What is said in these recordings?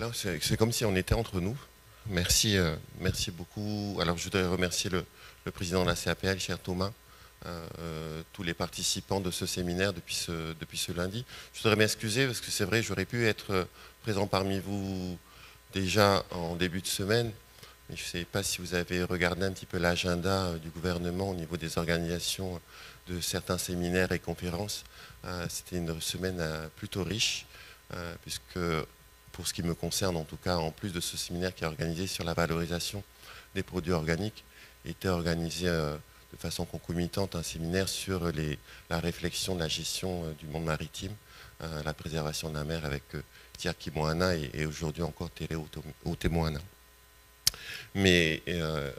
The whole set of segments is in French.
Là, c'est comme si on était entre nous. Merci, merci beaucoup. Alors, je voudrais remercier le président de la CAPL, cher Thomas, tous les participants de ce séminaire depuis ce lundi. Je voudrais m'excuser parce que c'est vrai, j'aurais pu être présent parmi vous déjà en début de semaine. Mais je ne sais pas si vous avez regardé un petit peu l'agenda du gouvernement au niveau des organisations de certains séminaires et conférences. C'était une semaine plutôt riche, puisque pour ce qui me concerne en tout cas, en plus de ce séminaire qui est organisé sur la valorisation des produits organiques, était organisé de façon concomitante un séminaire sur la réflexion de la gestion du monde maritime, la préservation de la mer avec Tiaki Moana et aujourd'hui encore Tere Otemoana. Mais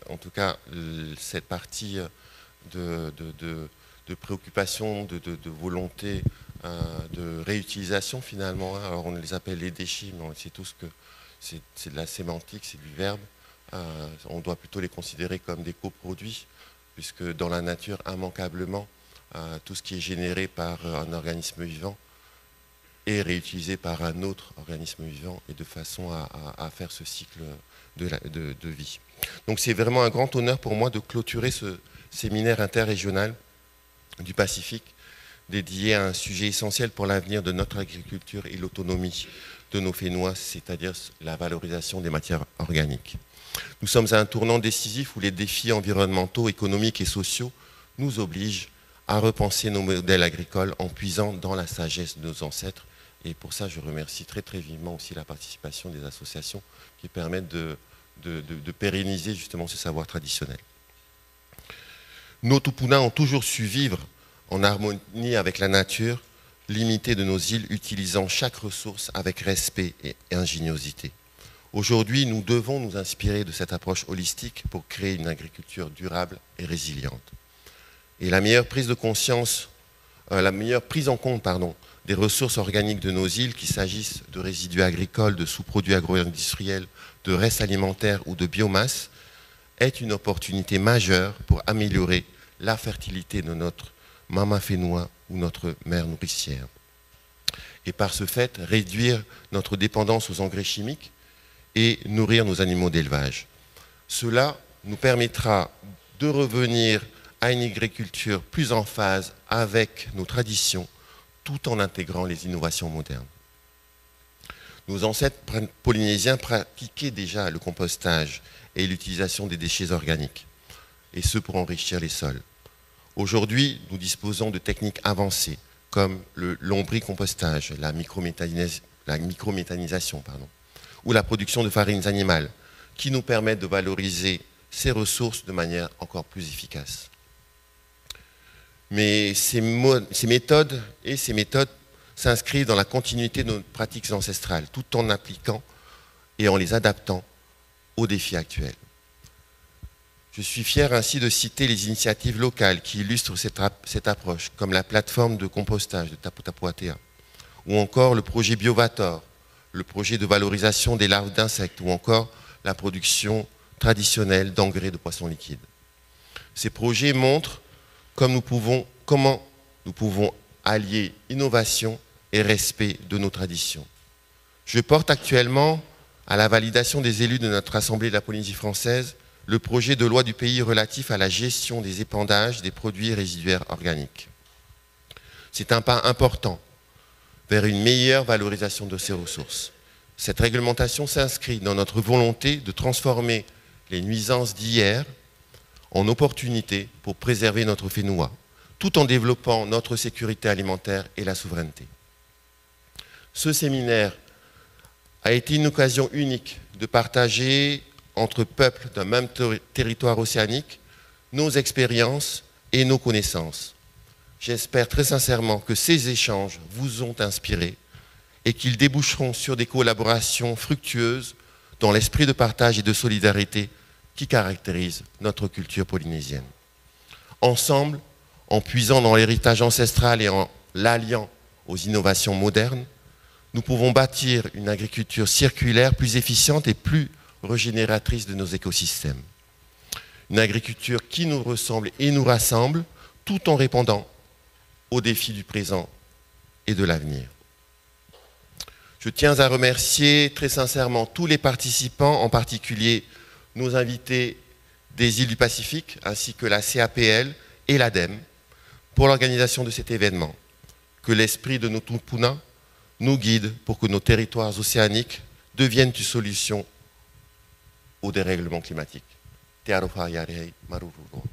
en tout cas, cette partie de préoccupation, de volonté de réutilisation finalement, hein. Alors on les appelle les déchets, mais on sait tous que c'est de la sémantique, c'est du verbe. On doit plutôt les considérer comme des coproduits, puisque dans la nature, immanquablement, tout ce qui est généré par un organisme vivant est réutilisé par un autre organisme vivant et de façon à faire ce cycle de vie. Donc c'est vraiment un grand honneur pour moi de clôturer ce séminaire interrégional du Pacifique dédié à un sujet essentiel pour l'avenir de notre agriculture et l'autonomie de nos Fénois, c'est-à-dire la valorisation des matières organiques. Nous sommes à un tournant décisif où les défis environnementaux, économiques et sociaux nous obligent à repenser nos modèles agricoles en puisant dans la sagesse de nos ancêtres. Et pour ça, je remercie très très vivement aussi la participation des associations qui permettent de pérenniser justement ce savoir traditionnel. Nos Tupuna ont toujours su vivre en harmonie avec la nature limitée de nos îles, utilisant chaque ressource avec respect et ingéniosité. Aujourd'hui, nous devons nous inspirer de cette approche holistique pour créer une agriculture durable et résiliente. Et la meilleure prise de conscience, la meilleure prise en compte, des ressources organiques de nos îles, qu'il s'agisse de résidus agricoles, de sous-produits agro-industriels, de restes alimentaires ou de biomasse, est une opportunité majeure pour améliorer la fertilité de notre mama fénois ou notre mer nourricière. Et par ce fait, réduire notre dépendance aux engrais chimiques et nourrir nos animaux d'élevage. Cela nous permettra de revenir à une agriculture plus en phase avec nos traditions, tout en intégrant les innovations modernes. Nos ancêtres polynésiens pratiquaient déjà le compostage et l'utilisation des déchets organiques, et ce pour enrichir les sols. Aujourd'hui, nous disposons de techniques avancées comme le lombricompostage, la microméthanisation, ou la production de farines animales, qui nous permettent de valoriser ces ressources de manière encore plus efficace. Mais ces méthodes s'inscrivent dans la continuité de nos pratiques ancestrales, tout en appliquant et en les adaptant aux défis actuels. Je suis fier ainsi de citer les initiatives locales qui illustrent cette approche, comme la plateforme de compostage de Tapu Tapu Atea, ou encore le projet Biovator, le projet de valorisation des larves d'insectes, ou encore la production traditionnelle d'engrais de poissons liquides. Ces projets montrent comment nous pouvons allier innovation et respect de nos traditions. Je porte actuellement à la validation des élus de notre Assemblée de la Polynésie française le projet de loi du pays relatif à la gestion des épandages des produits résiduaires organiques. C'est un pas important vers une meilleure valorisation de ces ressources. Cette réglementation s'inscrit dans notre volonté de transformer les nuisances d'hier en opportunités pour préserver notre Fénois, tout en développant notre sécurité alimentaire et la souveraineté. Ce séminaire a été une occasion unique de partager entre peuples d'un même territoire océanique nos expériences et nos connaissances. J'espère très sincèrement que ces échanges vous ont inspiré et qu'ils déboucheront sur des collaborations fructueuses dans l'esprit de partage et de solidarité qui caractérise notre culture polynésienne. Ensemble, en puisant dans l'héritage ancestral et en l'alliant aux innovations modernes, nous pouvons bâtir une agriculture circulaire plus efficiente et plus régénératrice de nos écosystèmes. Une agriculture qui nous ressemble et nous rassemble, tout en répondant aux défis du présent et de l'avenir. Je tiens à remercier très sincèrement tous les participants, en particulier nos invités des îles du Pacifique, ainsi que la CAPL et l'ADEME, pour l'organisation de cet événement. Que l'esprit de nos Tupuna nous guide pour que nos territoires océaniques deviennent une solution au dérèglement climatique. Te aro whaiarei, marururo.